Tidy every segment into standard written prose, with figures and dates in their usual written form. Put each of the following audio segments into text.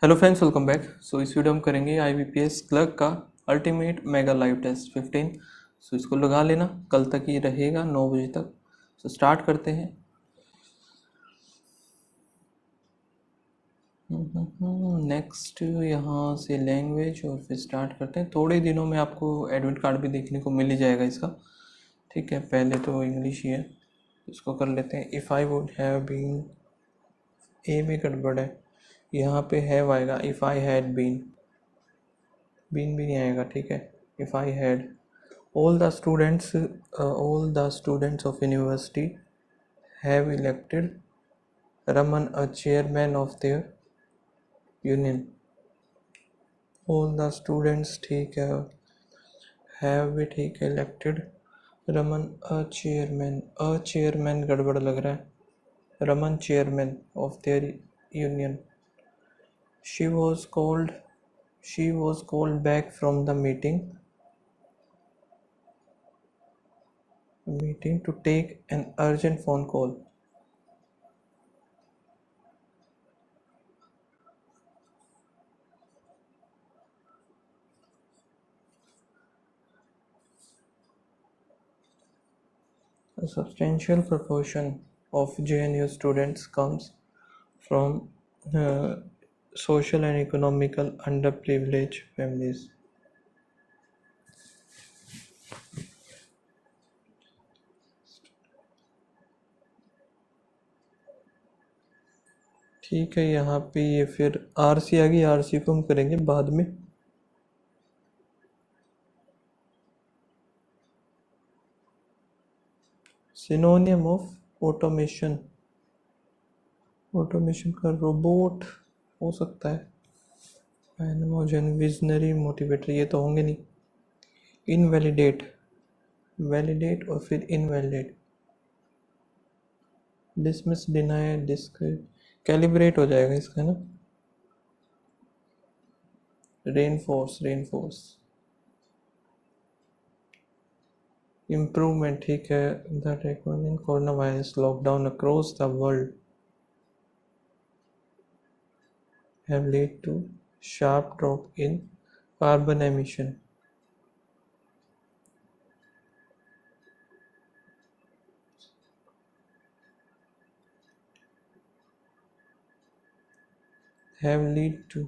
Hello friends, welcome back. इस video हम करेंगे IBPS क्लर्क का अल्टीमेट मेगा लाइव टेस्ट 15। इसको लगा लेना, कल तक ही रहेगा 9 बजे तक। स्टार्ट करते हैं। नेक्स्ट यहाँ से लैंग्वेज और फिर स्टार्ट करते हैं। थोड़े दिनों में आपको एडमिट कार्ड भी देखने को मिल ही जाएगा इसका। ठीक है, पहले तो इंग्लिश ही है, इसको कर लेते हैं। If I would have been, A में गड़बड़ है, यहाँ पे हैव आएगा। If I had been, been भी नहीं आएगा। ठीक है, if I had, all the students of university have elected Raman a chairman of their union. All the students, ठीक है, have भी ठीक है, elected Raman a chairman गड़बड़ लग रहा है। Raman chairman of their union. She was called back from the meeting to take an urgent phone call. A substantial proportion of JNU students comes from social and economical underprivileged families. ठीक है, यहाँ पे ये फिर RC आ गई। RC को हम करेंगे बाद में। सिनोनियम ऑफ ऑटोमेशन, ऑटोमेशन का रोबोट हो सकता है। एनमोजन, विजनरी, मोटिवेटर, ये तो होंगे नहीं। इनवैलिडेट, वैलिडेट और फिर इनवैलिडेट। डिसमिस, डिनाई, कैलिब्रेट हो जाएगा इसका ना। रेनफोर्स, इम्प्रूवमेंट, ठीक है। The technology corona virus lockdown across the world have led to sharp drop in carbon emission. Have led to,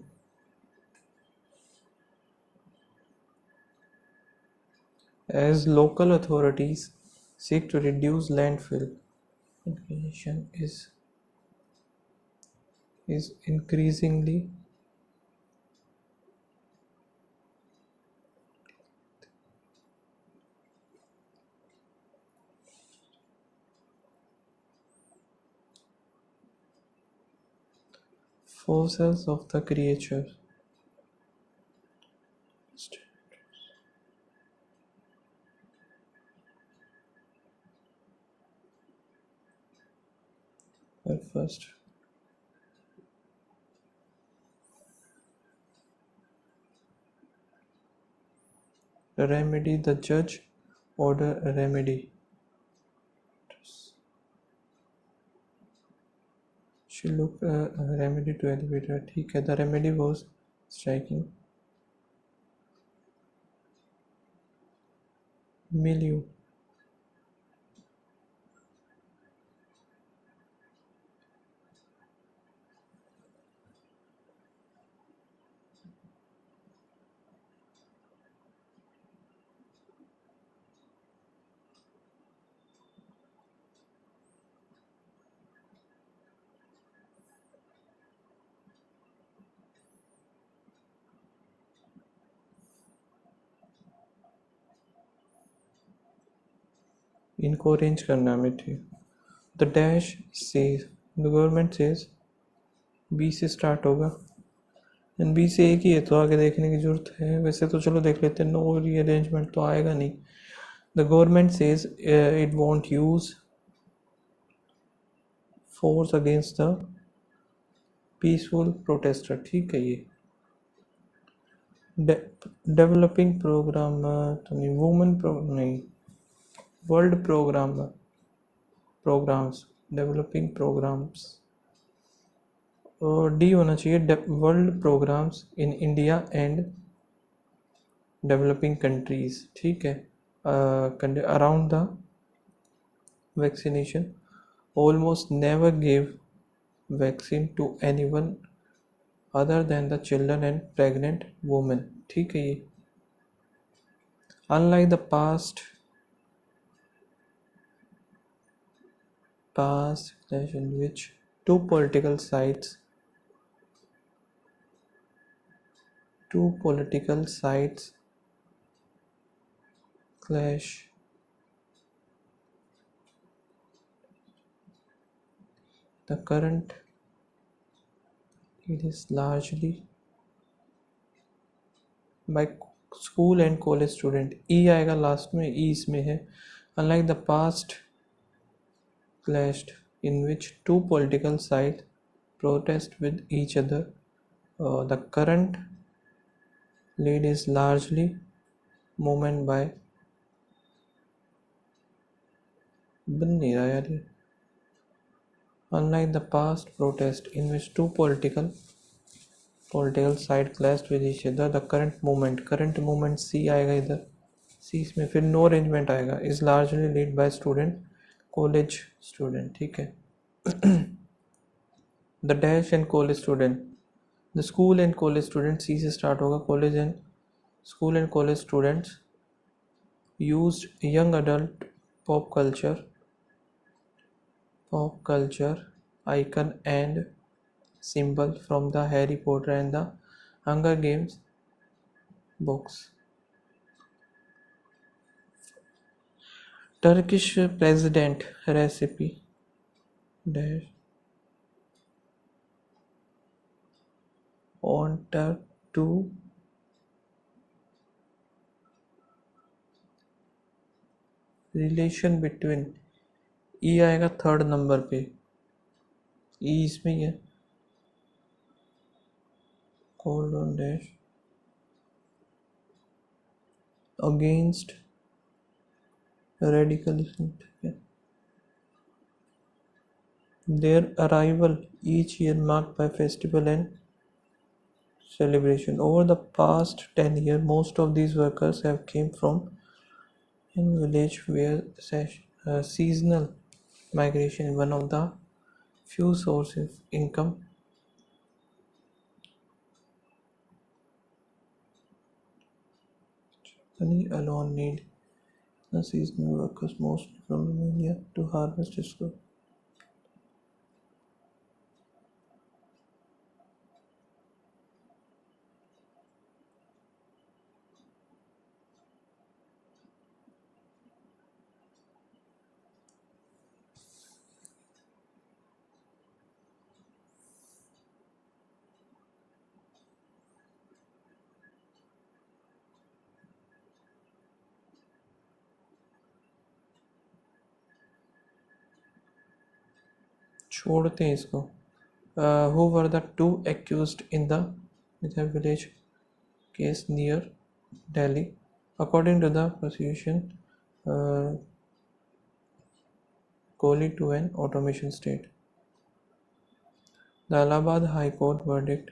as local authorities seek to reduce landfill inclination is increasingly fossils of the creature. First, remedy, the judge order a remedy. She look a remedy to elevate her. ठीक है, the remedy was striking milieu. इनको arrange करना हमें, ठीक। The dash says, the government says, B से start होगा। And B से एक ही है तो आगे देखने की जरूरत है। वैसे तो चलो देख लेते हैं। नो रीअरेंजमेंट तो आएगा नहीं। The government says it won't use force against the peaceful protester. ठीक है, ये डेवलपिंग प्रोग्राम तो नहीं, वुमेन नहीं, world programmes, developing programmes D होना चाहिए world programmes in India and developing countries, ठीक है, around the vaccination almost never gave vaccine to anyone other than the children and pregnant women, ठीक है ये। unlike the past in which two political sides clash, the current it is largely by school and college student, ई आएगा last में, ई इसमें है। unlike the past clashed in which two political sides protest with each other, the current lead is largely movement by बन नहीं रहा यार ये। unlike the past protest in which two political side clashed with each other, the current movement C आएगा इधर, C इसमें फिर no arrangement आएगा, is largely led by student college student, ठीक है। the dash and college student, the school and college students, C से start होगा, school and college students used young adult pop culture icon and symbol from the Harry Potter and the Hunger Games books. Turkish president recipe dash on to relation between, ई आएगा third number पे, ई इसमें ही है, colon dash against radicalism, their arrival each year marked by festival and celebration. Over the past 10 years, most of these workers have came from in village where seasonal migration is one of the few sources of income. Germany alone need the seasonal workers mostly from Romania to harvest its crop. छोड़ते हैं इसको। Who were the two accused in the village case near Delhi? According to the prosecution, Kohli to an automation state. The Allahabad High Court verdict: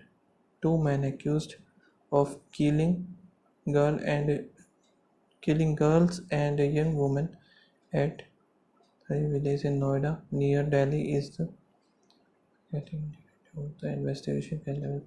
two men accused of girl and killing girls and a young woman at a village in Noida near Delhi is the getting the investigation can level.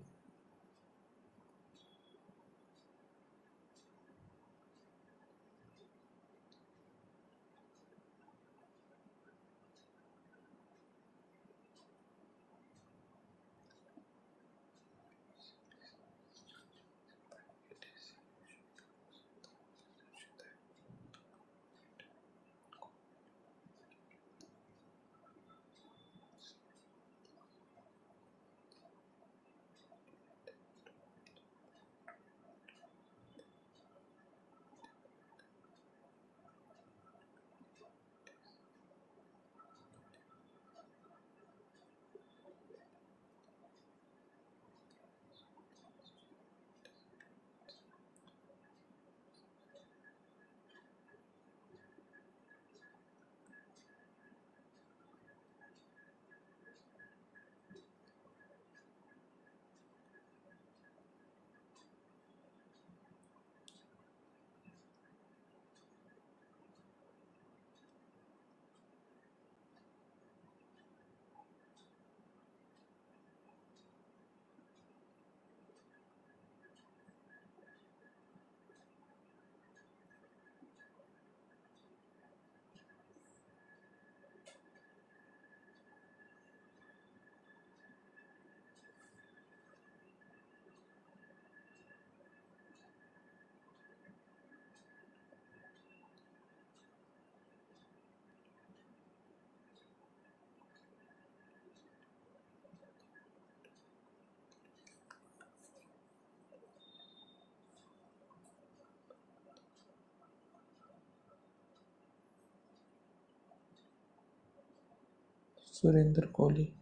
Surinder Kohli.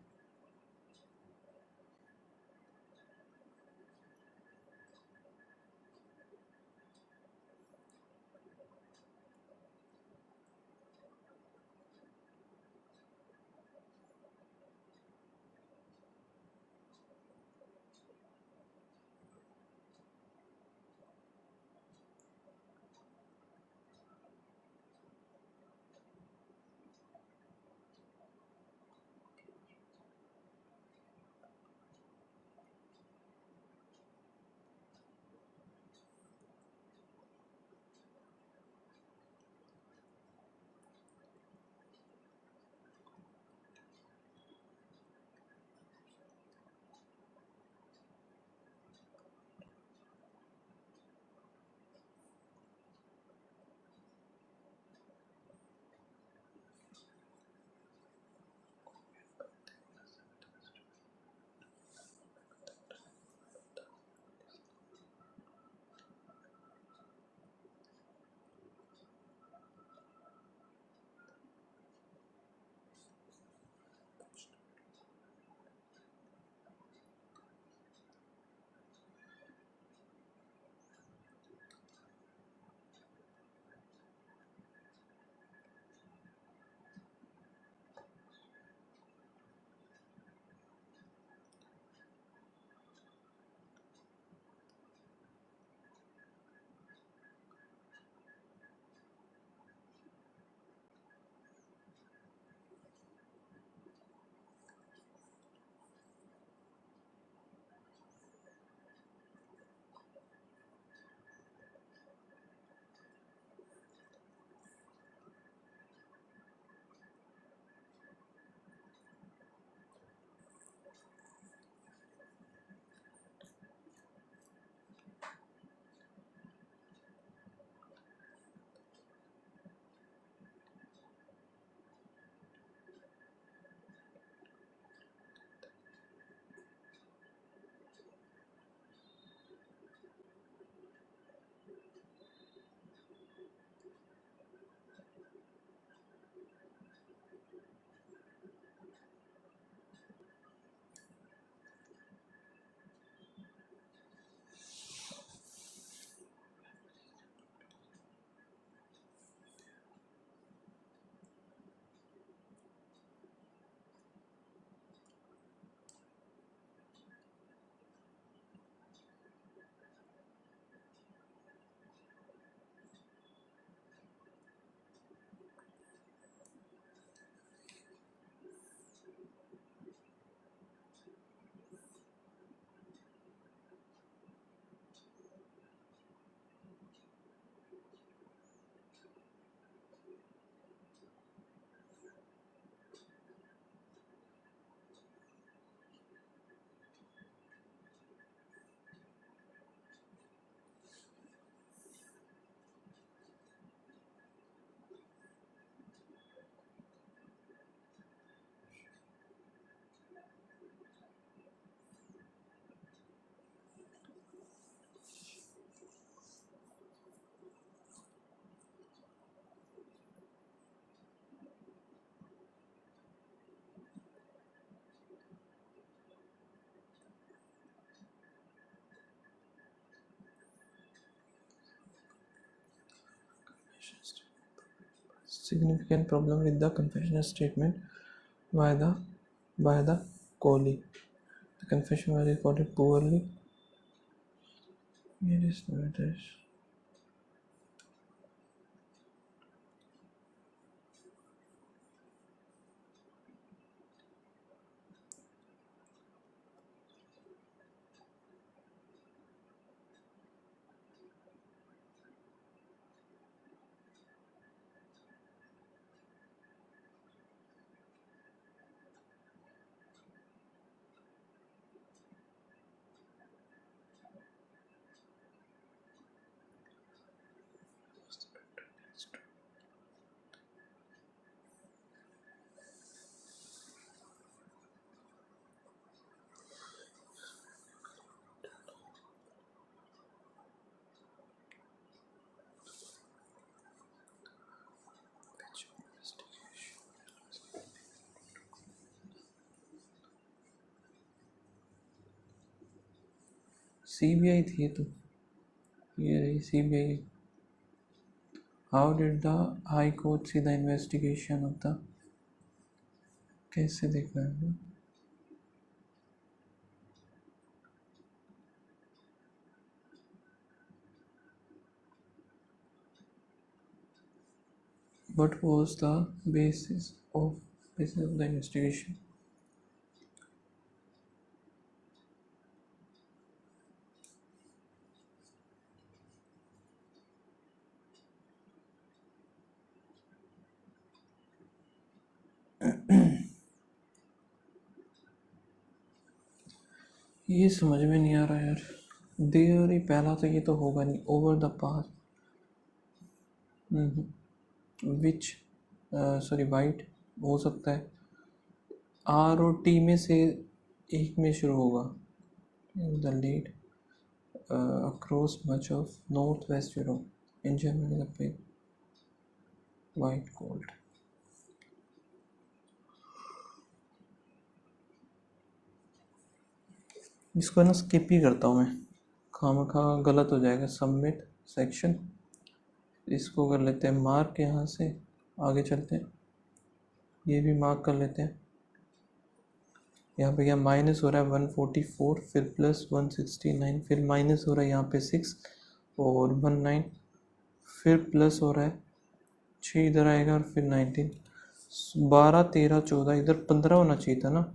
Significant problem with the confession statement by the Kohli. The confession was recorded poorly. Here is the address. CBI थी तो ये रही CBI। How did the high court see the investigation of the, कैसे देखा है? What was the basis of the investigation? ये समझ में नहीं आ रहा यार। देयर ही पहला तो ये तो होगा नहीं। Over the pass, which, sorry white हो सकता है। आर और टी में से एक में शुरू होगा। The lead across much of north west Europe in Germany the pay white gold. इसको ना स्किप ही करता हूँ मैं, खामखा गलत हो जाएगा। सबमिट सेक्शन, इसको कर लेते हैं मार्क। यहाँ से आगे चलते हैं, ये भी मार्क कर लेते हैं। यहाँ पे क्या माइनस हो रहा है 144, फिर प्लस 169, फिर माइनस हो रहा है यहाँ पे 6 और 19, फिर प्लस हो रहा है 6 इधर आएगा और फिर 19, 12 13 14, इधर 15 होना चाहिए था ना।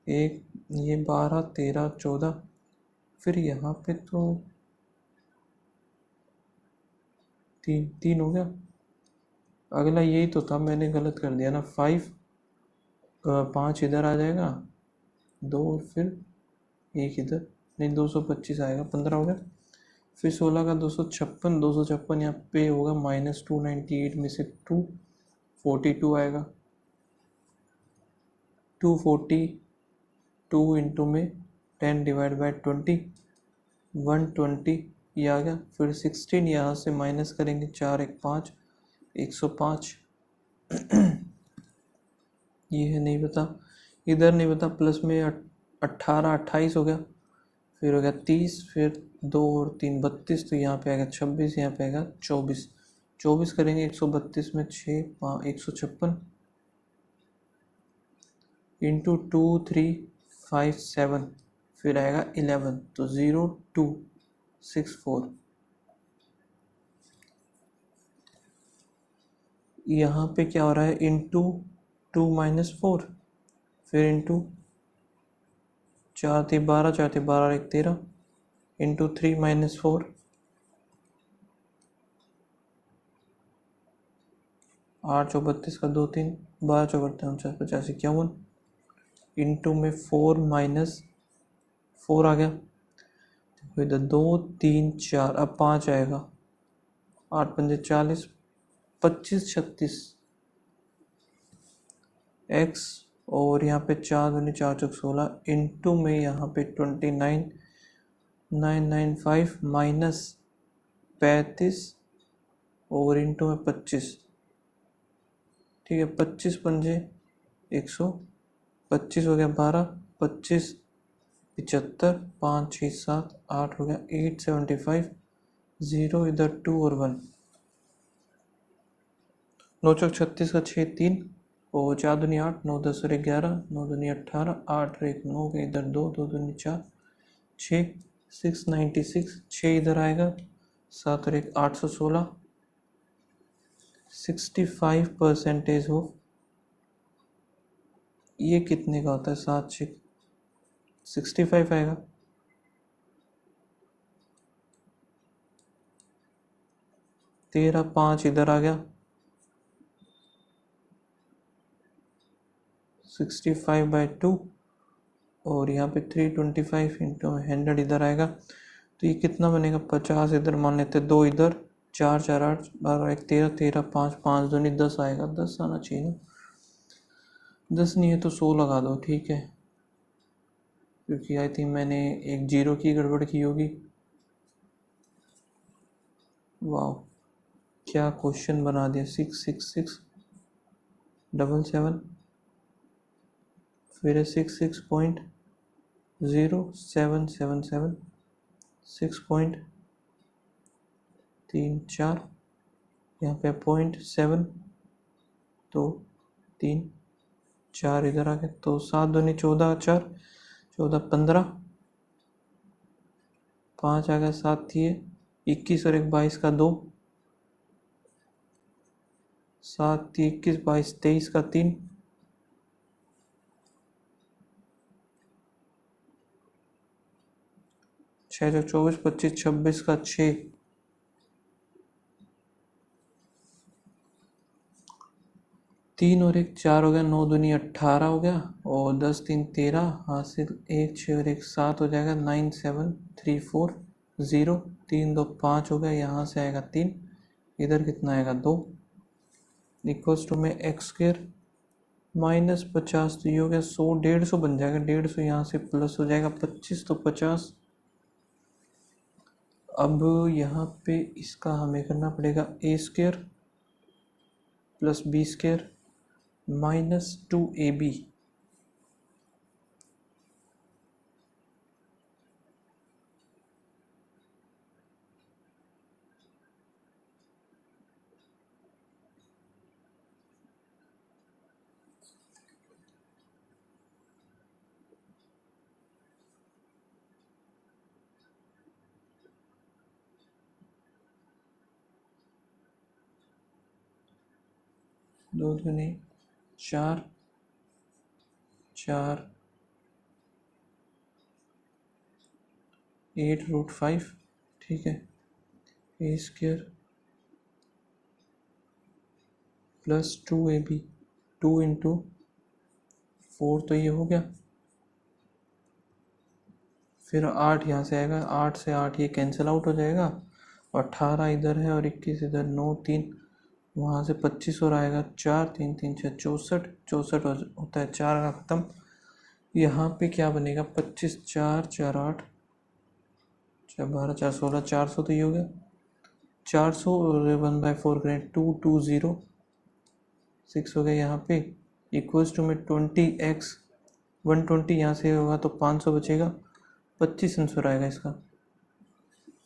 एक ये 12 13 14, फिर यहाँ पे तो 3 हो गया। अगला यही तो था, मैंने गलत कर दिया ना। 5 इधर आ जाएगा, 2 और फिर 1 इधर, नहीं 225 आएगा, 15 हो गया। फिर 16 का 256, 256 यहाँ पे होगा -298 में से 242 आएगा। 242 इंटू में 10 डिवाइड बाई 20, 120 ये आ गया। फिर 16 यहाँ से माइनस करेंगे, 4 1 5, 105 ये है नहीं पता, इधर नहीं पता। प्लस में 18 28 हो गया, फिर हो गया 30, फिर 2 और 3 32, तो यहाँ पे आएगा 26, यहाँ पे आएगा 24। 24 करेंगे 132 में 6 5 156 इंटू 2 3 5 7, फिर आएगा 11, तो 0264। यहाँ पे क्या हो रहा है, इंटू 2 -4, फिर इंटू 4 3 12, 4 3 12 1 13, इंटू 3 -4, 8 4 32 का 2 3, 12 4 49 50 51, इंटू में 4 -4 आ गया, तो इधर 2 3 4, अब 5 आएगा, 8 5 40, 25 36 एक्स, और यहाँ पे 4 दूनी 4 चौक 16, इंटू में यहाँ पे 29 995 -35 और इंटू में 25। ठीक है, 25 पंजे 125 हो गया, 12 25 75, 5 6 7 8 हो गया, 875, 0 इधर 2 और 1, 9 चौक 36 का 6 3 और 4 दूनी 8, 9 10 और 11, 9 दूनी 18, 8 और 1 9 के इधर 2 2 दूनी 4 6 696, 6 इधर आएगा, 7 और 1 816, 65% ऑफ, ये कितने का होता है, 7 6 65 आएगा। 13 5 इधर आ गया, 65/2, और यहाँ पे 325 इंटू 100 इधर आएगा, तो ये कितना बनेगा, 50 इधर मान लेते, 2 इधर, 4 4 8 12 1 13 13 5 5 दूनी 10 आएगा, 10 आना चाहिए ना। 10 नहीं है तो 100 लगा दो, ठीक है, क्योंकि आई थिंक मैंने एक 0 की गड़बड़ की होगी। वाह, क्या क्वेश्चन बना दिया। 66677, फिर है 66.1, 0777 6.34, यहाँ पे 0.7 तो 3 4 इधर आ गया, तो 7 दूनी 14, 4 14 15, 5 आ गया, 7 थी 21 और 1 22 का 2, 7 थी 21 22 23 का 3, 6 जो 24 25 26 का 6, 3 और 1 4 हो गया, 9 दूनी 18 हो गया, और 10 3 13, हासिल 1 6 और 1 7 हो जाएगा, 9 7 3 4 0, 3 2 5 हो गया, यहाँ से आएगा 3, इधर कितना आएगा 2, इक्वल्स टू में एक्स स्क्र -50, तो ये हो गया 100, 150 बन जाएगा, 150 यहाँ से प्लस हो जाएगा 25 तो 50। अब यहाँ पे इसका हमें करना पड़ेगा a² + b² -2ab, दो दूनी 4 4 8√5, ठीक है, a² + 2ab, 2 × 4 तो ये हो गया, फिर 8 यहाँ से आएगा, 8 से 8 ये कैंसिल आउट हो जाएगा, 18 इधर है और 21 इधर, 9 3 वहाँ से 25 और आएगा, 4 3 3 6 64, 64 होता है 4 का ख़त्म। यहाँ पे क्या बनेगा, 25 4 4 8 4 12 4 16, 400 तो ये हो गया, 400 और 1/4 करें 2 2 0 6 हो गया, यहाँ पे इक्वल्स टू में 20x 120, यहाँ से होगा तो 500 बचेगा, 25 आंसर आएगा इसका।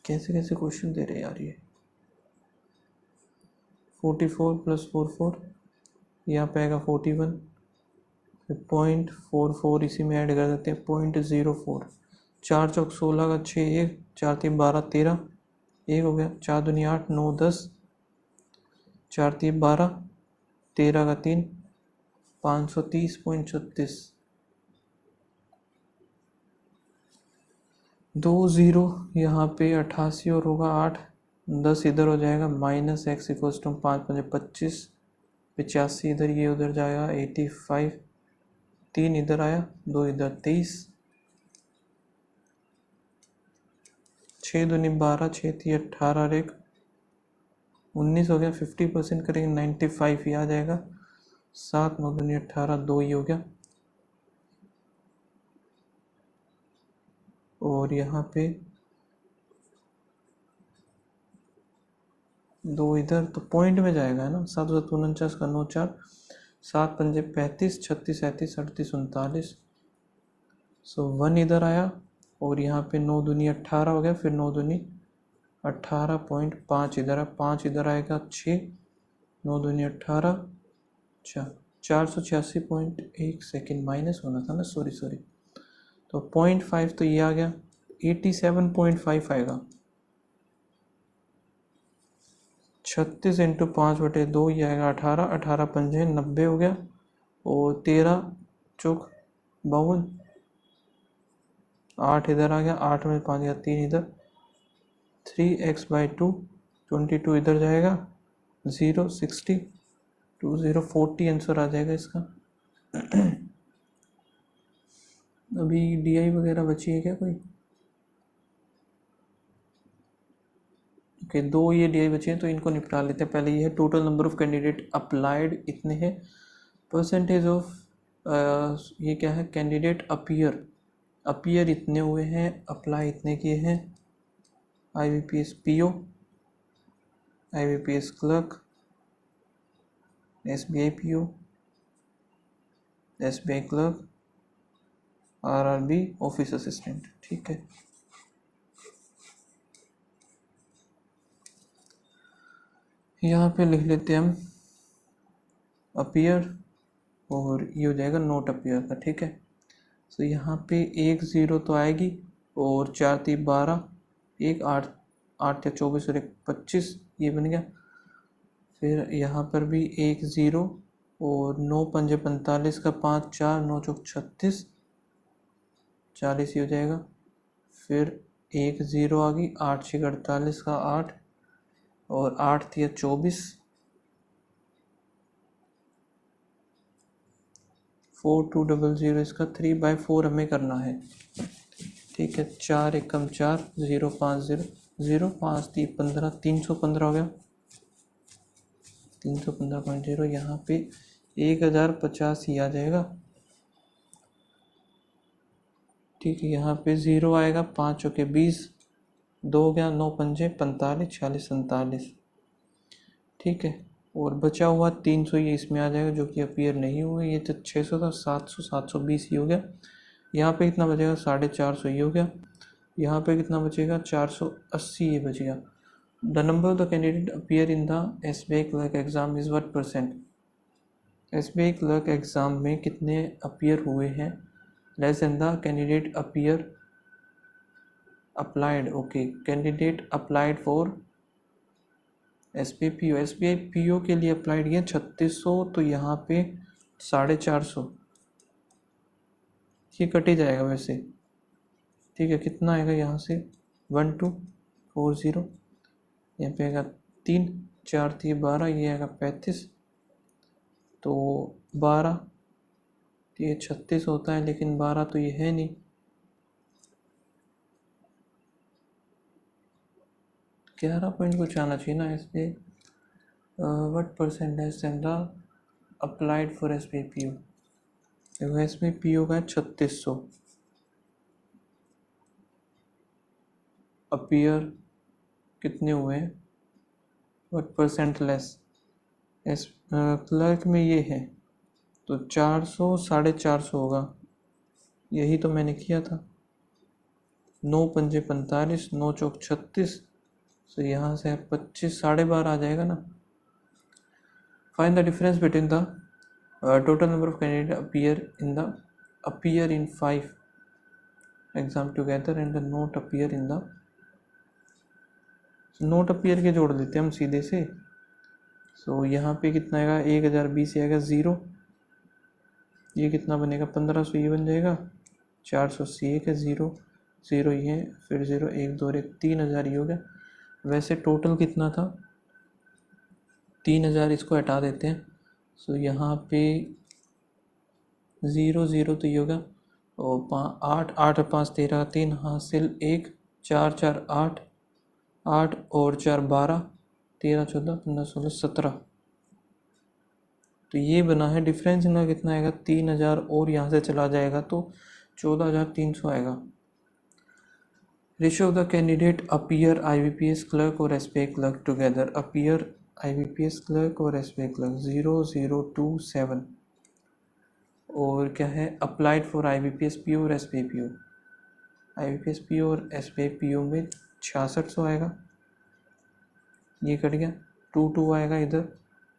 कैसे कैसे क्वेश्चन दे रहे यार ये। 44 + 44, यहाँ पे आएगा 41, फिर 0.44 इसी में ऐड कर देते हैं, 0.04, 4 चौक 16 का 6 1, 4 3 12 13, 1 हो गया, 4 दूनी 8 9 10, 4 3 12, 13 का 3, 530.36, 2 0 यहाँ पे 88 और होगा 8, 10 इधर हो जाएगा, -x = 5 5 25, 85 इधर, ये उधर जाएगा 85, 3 इधर आया, 2 इधर 23, 6 दूनी 12, 6 थी 18 और 1 19 हो गया, 50% करेंगे 95 ही आ जाएगा, 7 9 दूनी 18, 2 ही हो गया, और यहाँ पे 2 इधर तो पॉइंट में जाएगा, है ना, 7 7 49 का 9 4, 7 पंजे 35, 36 37 38 39, सो 1 इधर आया, और यहाँ पे 9 दूनी 18 हो गया, फिर 9 दूनी 18.5 इधर है, 5 इधर आएगा 6, 9 दूनी 18, अच्छा 486.1 सेकेंड माइनस होना था ना, सॉरी, तो 0.5 तो ये आ गया, 87.5 आएगा, 36 × 5/2 ये आएगा 18, 18 पंजे 90 हो गया, और 13 चौक 52, 8 इधर आ गया, 8 में 5 गया, 3 इधर, 3x/2, 22 इधर जाएगा, 0 60, 20 40 आंसर आ जाएगा इसका। अभी DI वगैरह बची है क्या कोई? ओके, 2 ये DI बचे हैं तो इनको निपटा लेते हैं। पहले ये है total number of candidate applied इतने हैं, परसेंटेज ऑफ ये क्या है, कैंडिडेट अपीयर इतने हुए हैं, अप्लाई इतने किए हैं, IBPS PO, IBPS clerk, SBI PO, SBI clerk, RRB office assistant. ठीक है, यहाँ पे लिख लेते हैं हम अपीयर और ये हो जाएगा नोट अपीयर का। ठीक है, तो यहाँ पे 1 0 तो आएगी और 4 3 12, 1 8 8 या 24 और 1 25, ये बन गया। फिर यहाँ पर भी 1 0 और 9 पंजे 45 का 5 4 9 चौक 36, 40 ही हो जाएगा। फिर 1 0 आ गई, 8 6 48 का 8 और 8 3 24, 4200 इसका 3/4 हमें करना है। ठीक है, 4 1 कम 4 0 5 0 0 5 3 15, 315 हो गया, 315.0। यहाँ पे 1050 ही आ जाएगा। ठीक है, यहाँ पे 0 आएगा, 5 चौके 20, 2 हो गया, 9 पंजे 45, 46 47। ठीक है, और बचा हुआ 300 ये इसमें आ जाएगा जो कि अपीयर नहीं हुए। ये तो 600 था, 700 720 ही हो गया। यहाँ पे कितना बचेगा, 450 ये हो गया। यहाँ पे कितना बचेगा, 480 ये बचेगा। The number of the candidate appear in the SBI clerk exam is what %? SBI clerk exam में कितने अपीयर हुए हैं? Less than the candidate appear applied. Okay, candidate applied for SBI PO के लिए अप्लाइड किया 3600, तो यहाँ पे 450 ये कट ही जाएगा वैसे। ठीक है, कितना आएगा यहाँ से, 1240, यहाँ पे आएगा 3 4 3 12, ये आएगा 35, तो 12, ये 36 होता है लेकिन 12 तो ये है नहीं। 11 पॉइंट कुछ आना चाहिए ना SBI। What % less than the applied for SBI PO? देखो SBI PO का 3600, अपीयर कितने हुए हैं, व्हाट % लेस, क्लर्क में ये है तो 400 450 होगा, यही तो मैंने किया था। 9 पंजे 45, 9 चौक 36, तो यहाँ से 25 12.5 आ जाएगा ना। Find the difference between the total number of candidate appear in 5 exam together and the note appear in the. Note appear के जोड़ देते हैं हम सीधे से। सो यहाँ पे कितना आएगा, 1020 आएगा 0, ये कितना बनेगा 1500 ये बन जाएगा, 480 एक है 0 0 ये है, फिर 0 1 2 1 3000 ये हो गया। वैसे टोटल कितना था, 3000, इसको हटा देते हैं। सो यहाँ पे 0 0 तो ये होगा, और 8 8 5 13 3 हासिल 1 4 4 8 8 और 4 12 13 14 15 16 17, तो ये बना है। डिफरेंस इनका कितना आएगा, 3000, और यहाँ से चला जाएगा तो 14300 आएगा। Ratio of the candidate appear IBPS clerk और SBI clerk together. Appear IBPS clerk और SBI क्लर्क 0027, और क्या है, अप्लाइड फॉर IBPS PO और SBI PO। IBPS PO और SBI PO में 6600 आएगा, ये कट गया, 2 2 आएगा इधर,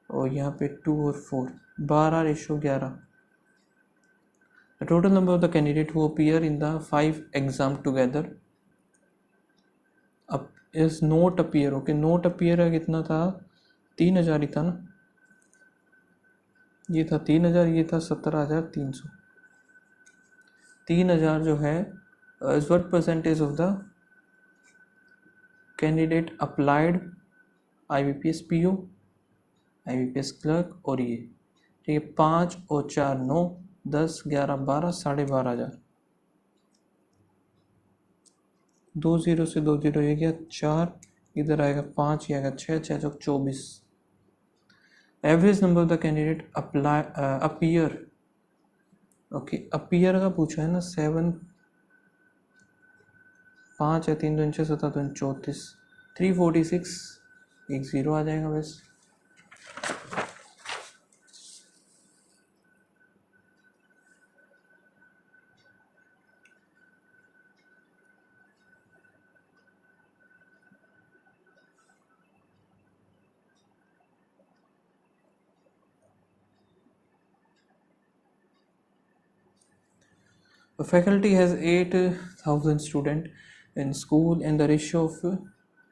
और यहाँ पे 2 और 4, 12:11। The total number of the candidate who appear in the 5 exam together is not appear। Okay, note appear का कितना था, 3000 ही था ना, ये था 3000, ये था 17300। 3000 जो है is what % of the candidate applied IBPS PO IBPS clerk, और ये ठीक है 5 और 4 9 10 11 12 12,500। 2 0 से 2 0 ये गया 4, इधर आएगा 5, ये आएगा 6 6 चौक 24। Average number of the candidate appear. Okay, appear का पूछा है ना, 7 5 है, 3 2 6 7 2 34, 346, 1 0 आ जाएगा बस। A faculty has 8,000 student in school and the ratio of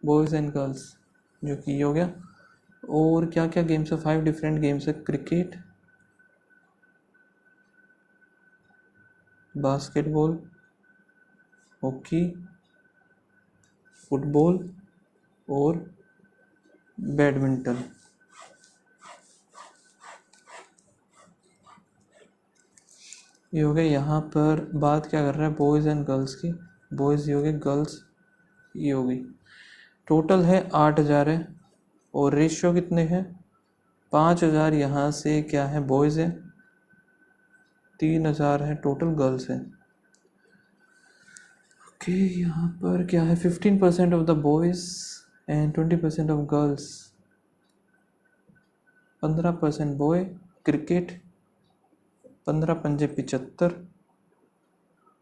boys and girls, जो कि ये हो गया। और क्या क्या गेम्स है, 5 डिफरेंट गेम्स है, क्रिकेट, बास्केटबॉल, हॉकी, फुटबॉल और बैडमिंटन। ये हो गया। यहाँ पर बात क्या कर रहा है, बॉयज़ एंड गर्ल्स की। बॉयज़ ये हो गए, गर्ल्स ये हो गई। टोटल है 8,000 है और रेशियो कितने हैं, 5,000 यहाँ से क्या है बॉयज़ है, 3,000 है टोटल गर्ल्स है। ओके, यहाँ पर क्या है, 15% of the boys and 20% of girls. 15% boy cricket, 15 पंजे 75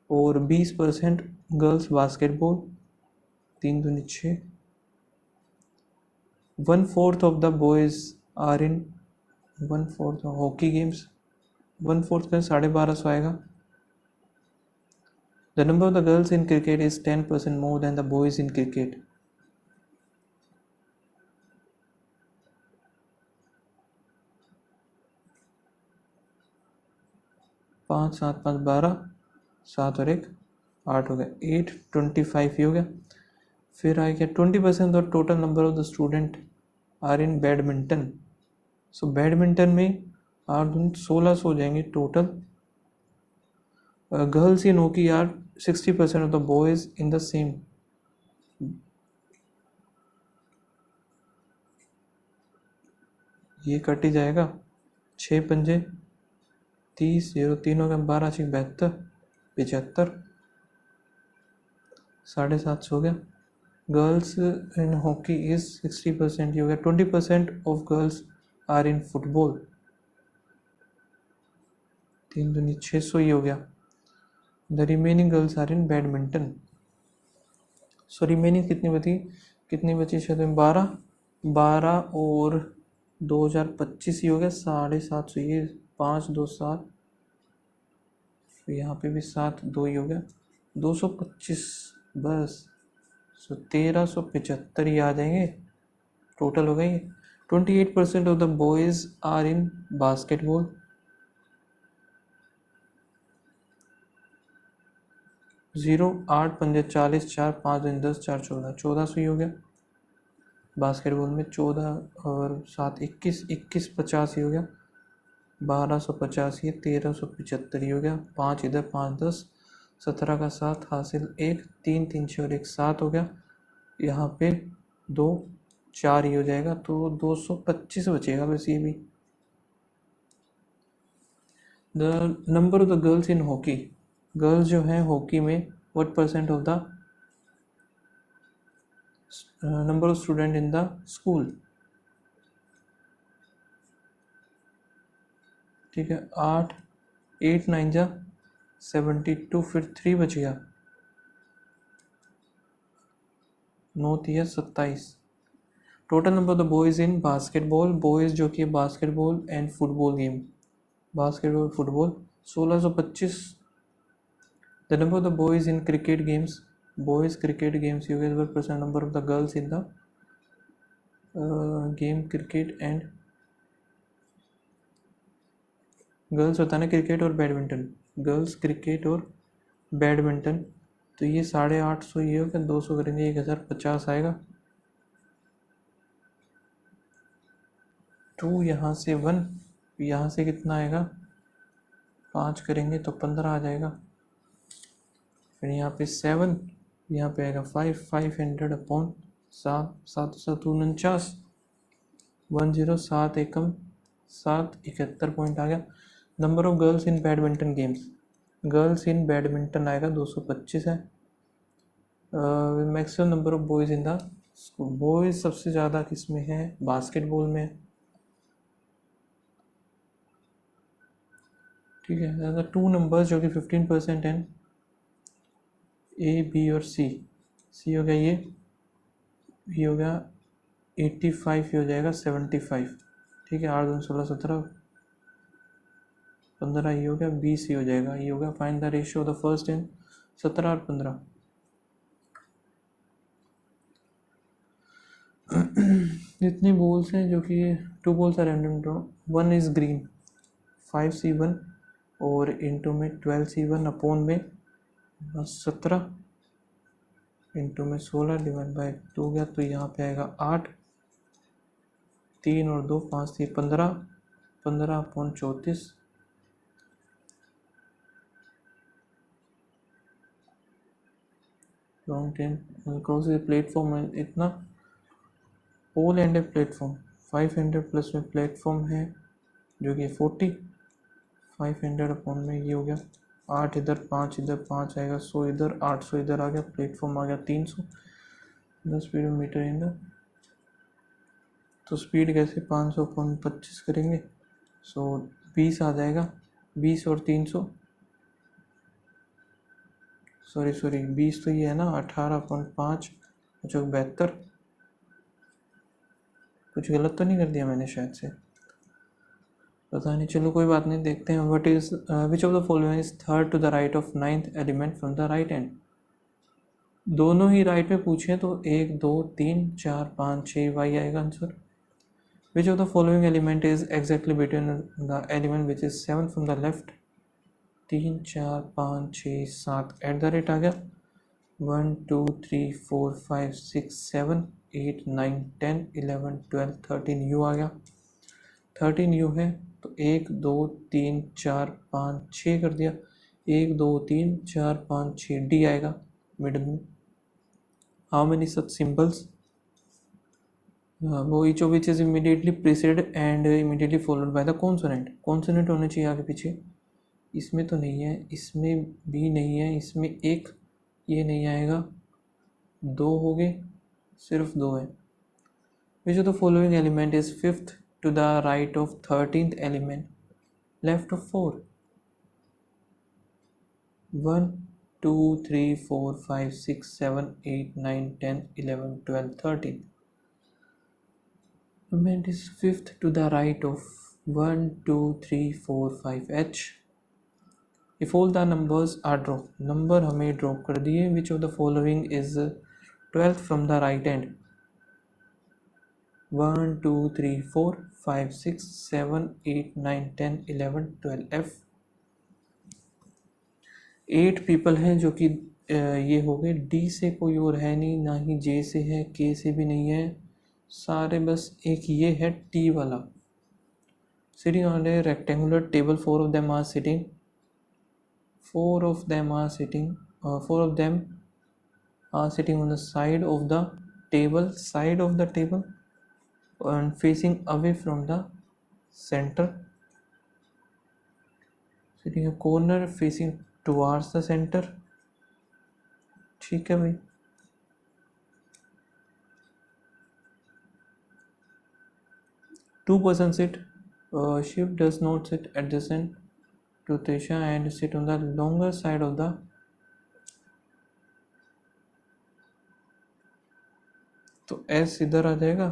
और 20% गर्ल्स बास्केटबॉल, 3 दूनी 6। 1/4 of the boys are in 1/4 hockey games, 1/4 का 1250 आएगा। The number of the girls in cricket is 10% more than the boys in cricket. पाँच 7 5 12, 7 और 1 8 हो गया, 825 हो गया। फिर आ गया 20% of total number of the student are in badminton. So badminton में 8 दूनी 1600 हो जाएंगे total. Girls in hockey are 60% of the boys in the same. ये कट ही जाएगा, 6 पंजे 30, 0 3 हो गया, 12 6 72 75, 750 हो गया। गर्ल्स इन हॉकी इज 60% ही हो गया। 20% of girls are in football, 3 दूनी 600 ही हो गया। The remaining girls are in badminton. So remaining कितनी बची शायद 12 और 2025 ही हो गया, 750 ये 5 2 7, यहाँ पे भी 7 2 ही हो गया, 225 बस। सो 1375 ही आ जाएंगे टोटल हो गई। 28% of the boys are in basketball, 0 8 पंजे 40 4 5 2 10 4 14, 1400 ही हो गया। बास्केटबॉल में 14 और 7 21, 2150 ही हो गया, 1250 ही, 1375 ही हो गया। 5 इधर 5 10, 17 का 7 हासिल 1 3 3 6 और 1 7 हो गया। यहाँ पे 2 4 ही हो जाएगा, तो 225 बचेगा बस ये भी। The number of the girls in hockey, girls जो हैं हॉकी में what percent of the number of student in the school. ठीक है, 8 8 9 जा 72, फिर 3 बच गया, 9 3 27। Total number of the boys in basketball, boys जो कि basketball and football game, basketball football 1625। The number of the boys in cricket games, boys cricket games you get percent number of the girls in the game cricket and girls होता है ना cricket और badminton, girls cricket और badminton. तो ये 850 ये हो गया, 200 करेंगे 1050 आएगा। 2 यहाँ से 1, यहाँ से कितना आएगा, 5 करेंगे तो 15 आ जाएगा। फिर यहाँ पे 7, यहाँ पे आएगा 5, 500 अपॉन 7, 7 7 49, 10 7 एकम 7 71 पॉइंट आ गया। Number of girls in badminton games, girls in badminton आएगा 225 है। Maximum number of boys in the school, boys सबसे ज़्यादा किस में है, बास्केटबॉल में। ठीक है, 2 नंबर्स जो कि 15% हैं, ए बी और सी। सी हो गया ये हो गया 85, ये हो जाएगा 75। ठीक है, 8 2 16 17, 15 ये हो गया, 20 ये हो जाएगा, ये हो गया। Find the ratio of the first in 17 और 15। जितनी बॉल्स हैं जो कि 2 balls are random draw, 1 is green, 5c1 और इंटू में 12c1 अपॉन में 17 इंटू में 16 डिवाइड बाई 2 हो गया, तो यहाँ पे आएगा 8, 3 और 2 5 3 15, 15 upon 34, long ten cross platform है इतना, पोल एंड प्लेटफॉर्म 500 प्लस में प्लेटफॉर्म है जो कि 40, 500 अपॉन में ये हो गया 8 इधर 5 इधर 5 आएगा, 100 इधर 800 इधर आ गया, प्लेटफॉर्म आ गया 300, 10 स्पीड मीटर इन द, तो स्पीड कैसे 500 अपॉन 25 करेंगे, 20 आ जाएगा, 20 और 300 सॉरी 20 तो ये है ना, 18/5 जो 72, कुछ गलत तो नहीं कर दिया मैंने शायद से, पता नहीं, चलो कोई बात नहीं, देखते हैं। What is which of the following is third to the right of 9th element from the right hand. दोनों ही राइट में पूछे तो 1 2 3 4 5 6 वाई आएगा answer. Which of the following element is exactly between the element which is 7 from the left, 3 4 5 6 7 at the rate आ गया, 1 2 3 4 5 6 7 8 9 10 11 12 13 you आ गया, 13 you है तो 1 2 3 4 5 6 कर दिया, 1 2 3 4 5 6 डी आएगा मिडिल में। हाउ मेनी सच सिंबल्स, वो each of which is immediately preceded and immediately followed by the consonant, consonant होने चाहिए आगे पीछे, इसमें तो नहीं है, इसमें भी नहीं है, इसमें एक ये नहीं आएगा, 2 हो गए, सिर्फ 2 है। Which of the following element is fifth to the right of 13th element left of 4, 1 2 3 4 5 6 7 8 9 10 11 12 13 element is fifth to the right of 1 2 3 4 5 h। if all the numbers are dropped, number हमें ड्रॉप कर दिए, which of the following is 12th from the right hand, 1 2 3 4 5 6 7 8 9 10 11 12 f। 8 people हैं जो कि ये हो गए, D से कोई और है नहीं, ना ही जे से है, के से भी नहीं है, सारे बस एक ये है टी वाला। sitting on a rectangular table, 4 of them are sitting, 4 of them are sitting, 4 of them are sitting on the side of the table and facing away from the center, sitting a corner facing towards the center। ठीक है भाई, 2 persons sit, Shiv does not sit adjacent to Trisha and sit on the longer side of the, तो S इधर आ जाएगा,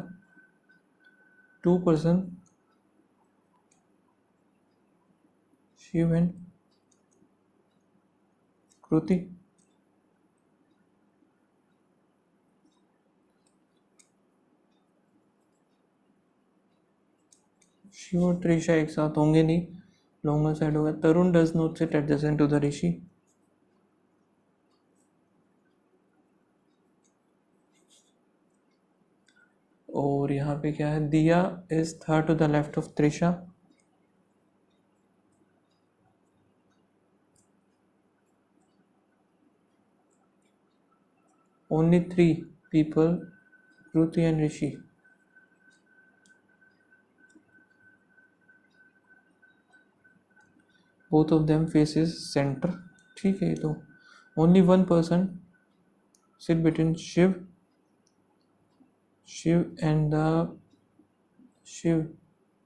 2 person Shiv and Kriti, Shiv और त्रिशा एक साथ होंगे नहीं, लॉन्गर साइड होगा। Tarun does not sit adjacent to the Rishi, और यहाँ पे क्या है, Diya is third to the left of Trisha, only 3 people, Kruti and Rishi, both of them faces center। ठीक है, तो only 1 person sit between Shiv and the Shiv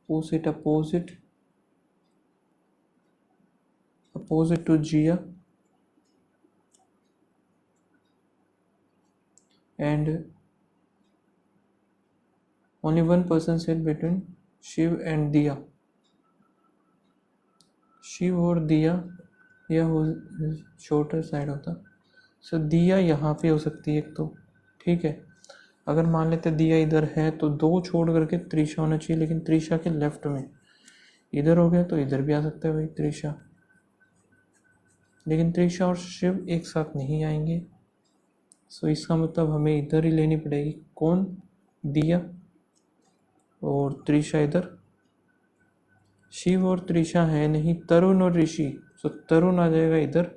who sit opposite to Jia, and only 1 person sit between Shiv and Diya, Shiv और दिया, या हो shorter side होता। सो दिया यहाँ पे हो सकती है एक तो, ठीक है। अगर मान लेते दिया इधर है तो दो छोड़ करके त्रिशा होना चाहिए, लेकिन त्रिशा के लेफ्ट में इधर हो गया तो इधर भी आ सकता है भाई त्रिशा, लेकिन त्रिशा और शिव एक साथ नहीं आएंगे। सो इसका मतलब हमें इधर ही लेनी पड़ेगी, कौन, दिया और त्रिशा इधर। शिव और त्रिशा है नहीं, तरुण और ऋषि, सो तरुण आ जाएगा इधर।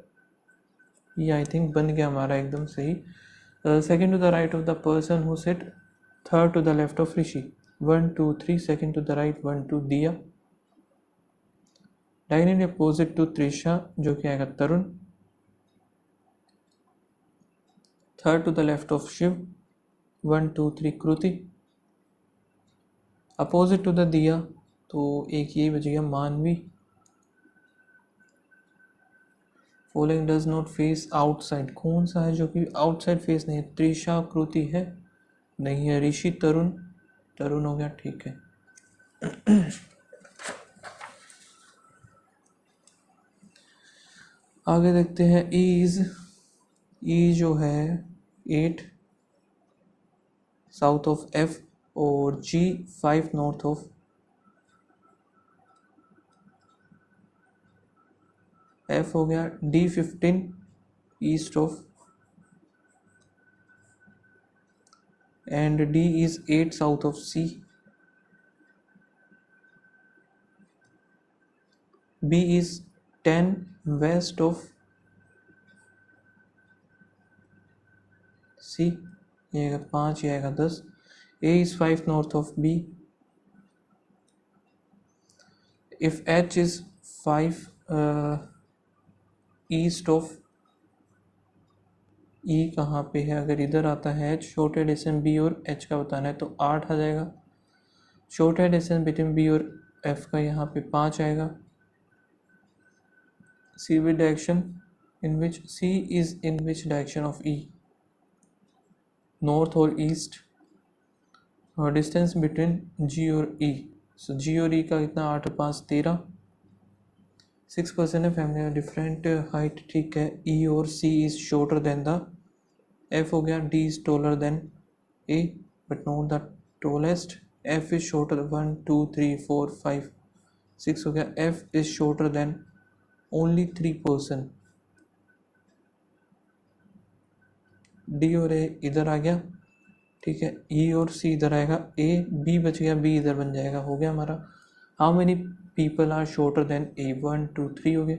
ये आई थिंक बन गया हमारा एकदम सही। Second to the right of the person who sit, third to the left of Rishi, 1 2 3, second to the right 1 2 दिया, डायरेक्टली अपोजिट टू त्रिशा जो कि आएगा Tarun, third to the left of Shiv 1 2 3 Kriti, opposite to the Diya तो एक ये बच गया Manvi, following does not face outside, कौन सा है जो कि आउटसाइड फेस नहीं है, त्रिशा कृति है नहीं है, ऋषि तरुण, तरुण हो गया, ठीक है। आगे देखते हैं ईज, ई जो है 8 साउथ ऑफ एफ और जी 5 नॉर्थ ऑफ एफ हो गया, D 15 east of, and D is 8 south of C, B is 10 west of C, ये आएगा 5, ये आएगा 10, A is 5 north of B, if H is 5 east of E, कहाँ पे है, अगर इधर आता है एच, शॉर्टेड डिस्टेंस बी और एच का बताना है तो 8 आ जाएगा, शॉर्टेड डिस्टेंस बिटवीन बी और एफ का यहाँ पे 5 आएगा, C with direction in which C is in which direction of E, north और ईस्ट, और डिस्टेंस बिटवीन जी और ई, सो जी और ई का कितना 8 5 13, 6% है, फैमिली डिफरेंट हाइट, ठीक है। ई और C is shorter than the F हो गया, D is taller than A but not the tallest, F is shorter 1 2 3 4 5 6 हो गया, F is shorter than only 3%, D और ए इधर आ गया, ठीक है। ई और सी इधर आएगा, ए बी बच गया, बी इधर बन जाएगा, हो गया हमारा। How many people are shorter than A, 1 2 3 हो गए,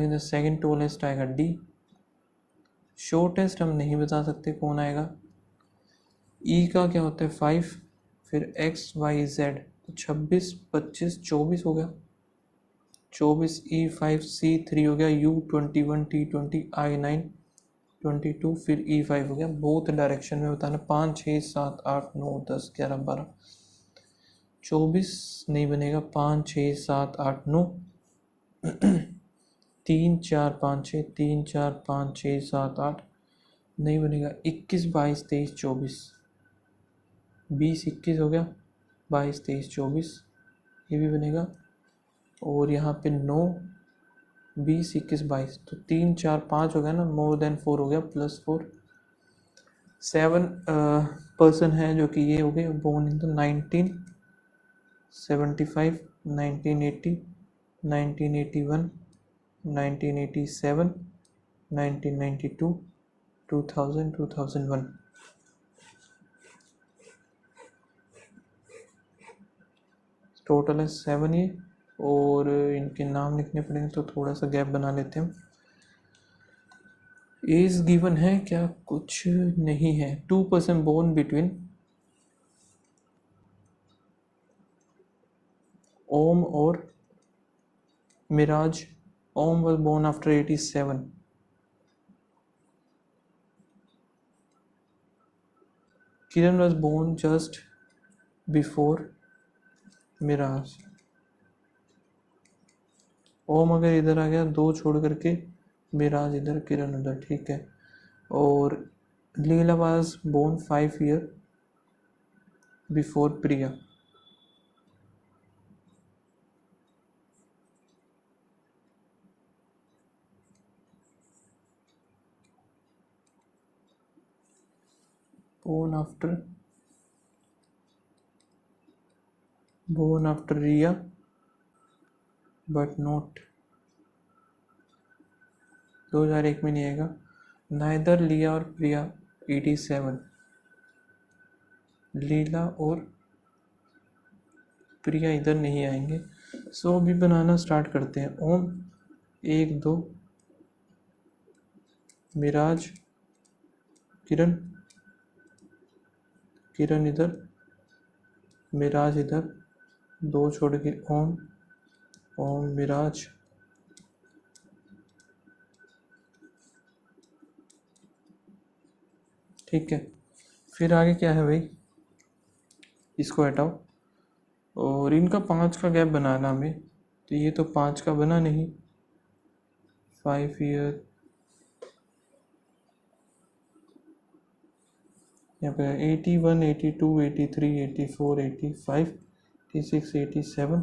द सेकेंड टॉलेस्ट आएगा डी, शॉर्टेस्ट हम नहीं बता सकते कौन आएगा, ई का क्या होता है 5, फिर एक्स वाई जेड 26 25 24 हो गया, 24 ई 5 सी 3 हो गया, यू 21 टी 20 आई 9 22, फिर ई 5 हो गया। बोथ डायरेक्शन में बताना, 5 6 7 8 9 10 11 12, 24 नहीं बनेगा, 5 6 7 8 9 3 4 5 6 3 4 5 6 7 8 नहीं बनेगा, 21 22 23 24, 20 21 हो गया, 22 23 24 ये भी बनेगा, और यहाँ पे 9 20 21 22 तो 3 4 5 हो गया ना, मोर देन 4 हो गया, +4, 7 पर्सन है जो कि ये हो गए बोर्न इन द 1975 1980 1981 1987 1992 2000 2001, टोटल है 7 ये, और इनके नाम लिखने पड़ेंगे तो थोड़ा सा गैप बना लेते हैं। एज गिवन है क्या, कुछ नहीं है, 2% बोर्न बिटवीन ओम और मिराज, ओम was born after 87, Kiran was born just before Miraj, ओम अगर इधर आ गया 2 छोड़ करके, मिराज इधर किरण उधर, ठीक है। और लीला was born 5 year before Priya, born after Ria but not 2001 में नहीं आएगा। नाइदर लिया और प्रिया 87, लीला और प्रिया इधर नहीं आएंगे। सो अभी बनाना स्टार्ट करते हैं। ओम 1 2, मिराज, किरण, किरण इधर, मिराज इधर, 2 छोड़ के ओम, ओम मिराज, ठीक है। फिर आगे क्या है भाई, इसको हटाओ और इनका 5 का गैप बनाना हमें। तो ये तो 5 का बना नहीं, 5 ईयर यहाँ पे 81 82 83 84 85 86 87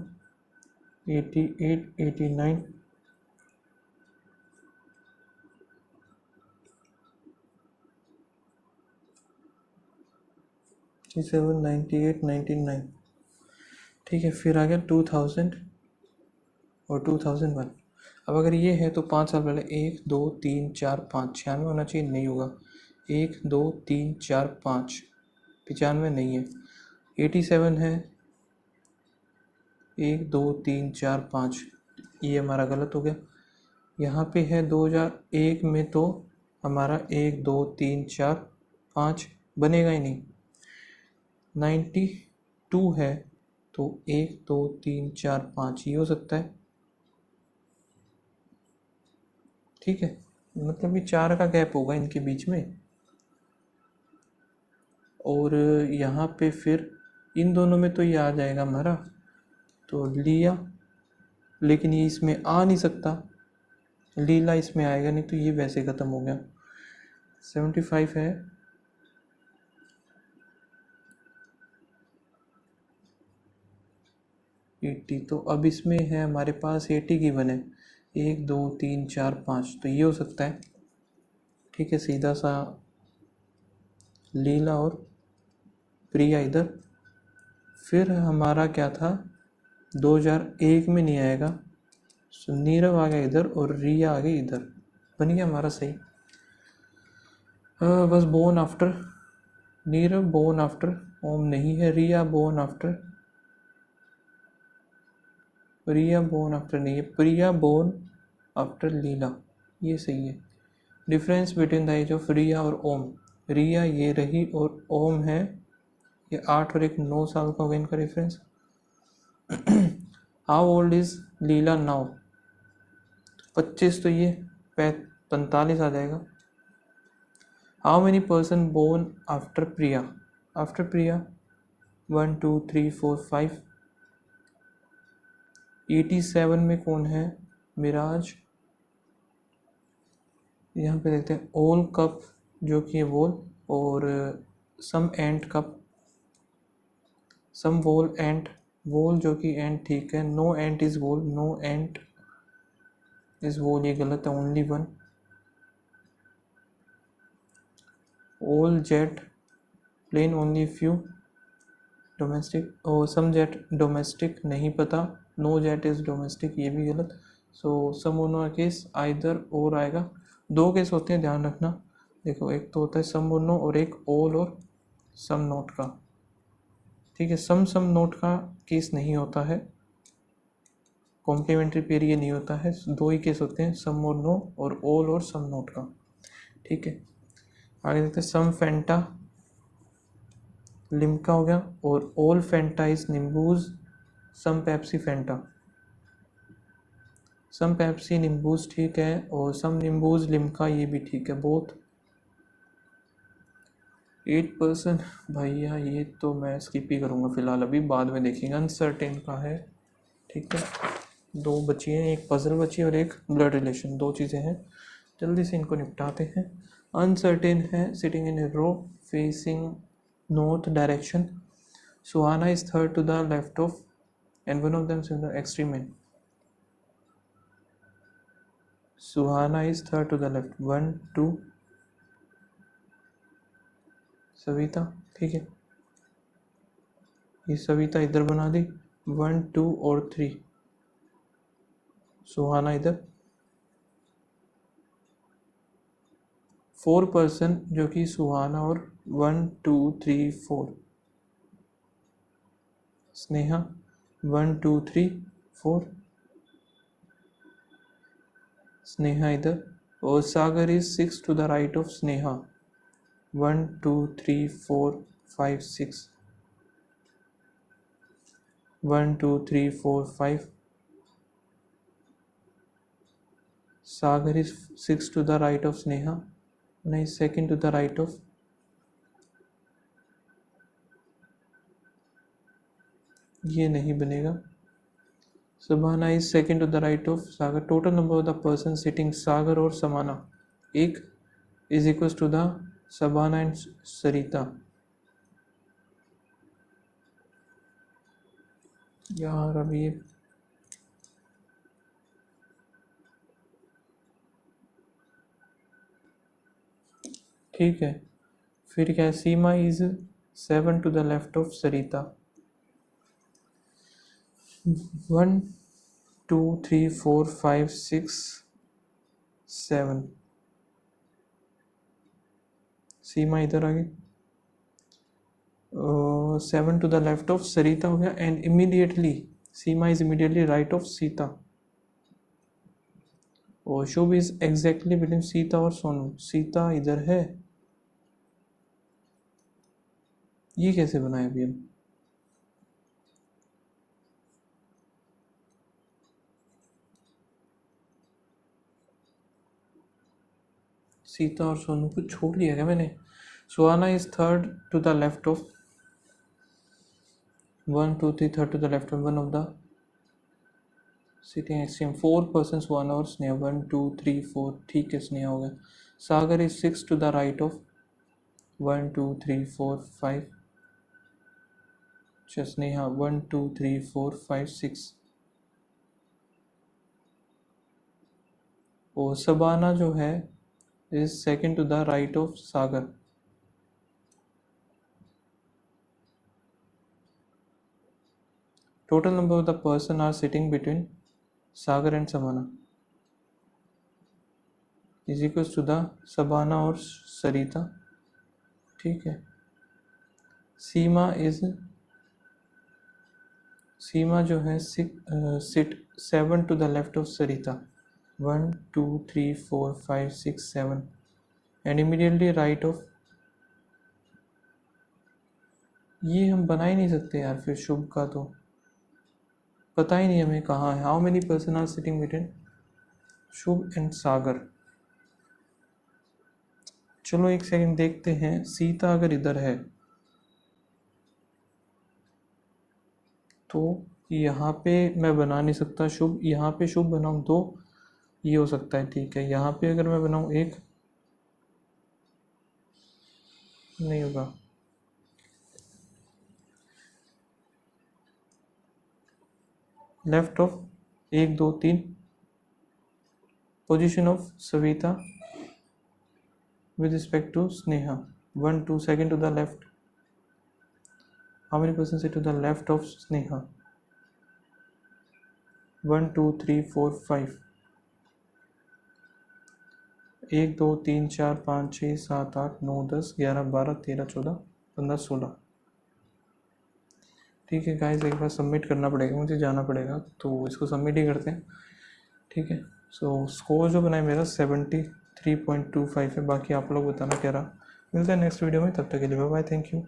88 89 87 98 99, ठीक है। फिर आ गया 2000 और 2001। अब अगर ये है तो 5 साल पहले 1 2 3 4 5, 96 होना चाहिए, नहीं होगा। 1 2 3 4 5, 95 नहीं है। 87 है, 1 2 3 4 5, ये हमारा गलत हो गया। यहाँ पे है 2001 में तो हमारा 1 2 3 4 5 बनेगा ही नहीं। 92 है तो 1 2 3 4 5 ये हो सकता है, ठीक है। मतलब ये 4 का गैप होगा इनके बीच में। और यहाँ पे फिर इन दोनों में तो ये आ जाएगा हमारा, तो लिया, लेकिन ये इसमें आ नहीं सकता, लीला इसमें आएगा नहीं, तो ये वैसे ख़त्म हो गया। 75 है, 80, तो अब इसमें है हमारे पास 80 की बने 1 2 3 4 5, तो ये हो सकता है, ठीक है। सीधा सा लीला और प्रिया इधर। फिर हमारा क्या था, 2001 में नहीं आएगा, सो नीरव आ गया इधर और रिया आ गई इधर, बन गया हमारा सही। बस born after Nirav, born after Om नहीं है, Riya born after, Riya born after नहीं है, प्रिया बोर्न आफ्टर लीला, ये सही है। Difference between the age of Riya और ओम, रिया ये रही और ओम है ये 8 और एक 9 साल का होगा इनका difference. How old is Leela now, 25, तो ये 45 आ जाएगा। How many person born after Priya, after Priya 1 2 3 4 5। 87 में कौन है, मिराज। यहाँ पे देखते हैं ओल कप जो कि है वोल, और सम एंट कप, सम वोल एंट, वोल जो कि एंट ठीक है। No ant is wall, no ant is wall, ये गलत है, only one. All jet plane only few, domestic और सम जेट डोमेस्टिक नहीं पता, नो जेट इज डोमेस्टिक, ये भी गलत। सो सम ओनो केस आइदर और आएगा। 2 केस होते हैं, ध्यान रखना। देखो एक तो होता है सम ओनो और एक ओल और सम नोट का, ठीक है। सम सम नोट का केस नहीं होता है, कॉम्प्लीमेंट्री पेयर ये नहीं होता है। 2 ही केस होते हैं, सम और नो और ओल और सम नोट का, ठीक है। आगे देखते हैं सम फेंटा लिम्का हो गया, और all Fanta is Nimbooz, some Pepsi Fanta, some Pepsi Nimbooz ठीक है, और सम निम्बूज लिम्का ये भी ठीक है, बोथ। 8% भैया ये तो मैं स्किप ही करूँगा फिलहाल, अभी बाद में देखेंगे। अनसर्टेन का है, ठीक है। 2 बची हैं, एक पजल बची और एक ब्लड रिलेशन, 2 चीज़ें हैं, जल्दी से इनको निपटाते हैं। अनसर्टेन है, sitting in a row facing north direction, Suhana is third to the left of and one of them is the extreme end, Suhana is third to the left, 1 2 Savita, ठीक है, ये सविता इधर बना दी 1 2 और 3, सुहाना इधर 4 पर्सन जो कि सुहाना और 1 2 3 4, स्नेहा 1 2 3 4, स्नेहा इधर, और Sagar is 6 to the right of Sneha 1 2 3 4 5 6, 1 2 3 4 5, Sagar is 6 to the right of Sneha, नहीं second to the right of, ये नहीं बनेगा, Sabana is second to the right of Sagar. Total number of the persons sitting Sagar or Samana एक is equals to the Sabana and Sarita. यार अब ये ठीक है, फिर क्या, Seema is 7 to the left of Sarita, 1 2 3 4 5 6 7, Seema इधर आ गई, 7 to the left of Sarita हो गया, and immediately Seema is immediately right of Sita, और Shubh is exactly between Sita और सोनू, सीता इधर है, ये कैसे बनाए अभी हम, सीता और सोनू को छोड़ दिया क्या मैंने, Suhana is third to the left of 1 2 3, third to the left of one of the sitting extreme, 4 person Suhana और स्नेहा 1 2 3 4, ठीक है, स्नेहा हो गया, Sagar is 6 to the right of 1 2 3 4 5, Sneha 1 2 3 4 5 6, और सबाना जो है is second to the right of Sagar, total number of the person are sitting between Sagar and Sabana is equals to the Sabana और सरिता, ठीक है, सीमा जो है sit 7 to the left of Sarita 1 2 3 4 5 6 7, and immediately right of, ये हम बना ही नहीं सकते यार, फिर शुभ का तो पता ही नहीं हमें कहाँ है, how many person are sitting between Shubh and Sagar, चलो एक सेकंड देखते हैं, सीता अगर इधर है तो यहाँ पे मैं बना नहीं सकता शुभ, यहाँ पे शुभ बनाऊँ तो ये हो सकता है, ठीक है, यहाँ पे अगर मैं बनाऊँ एक, नहीं होगा, left of 1 2 3, position of Savita with respect to Sneha 1 2, second to the left, how many persons sit to the left of Sneha 1 2 3 4 5, 1 2 3 4 5 6 7 8 9 10 11 12 13 14 15 16, ठीक है गाइस, एक बार सबमिट करना पड़ेगा, मुझे जाना पड़ेगा, तो इसको सबमिट ही करते हैं, ठीक है, सो स्कोर जो बना है मेरा 73.25 है, बाकी आप लोग बताना क्या रहा, मिलते हैं नेक्स्ट वीडियो में, तब तक के लिए बाय बाय, थैंक यू।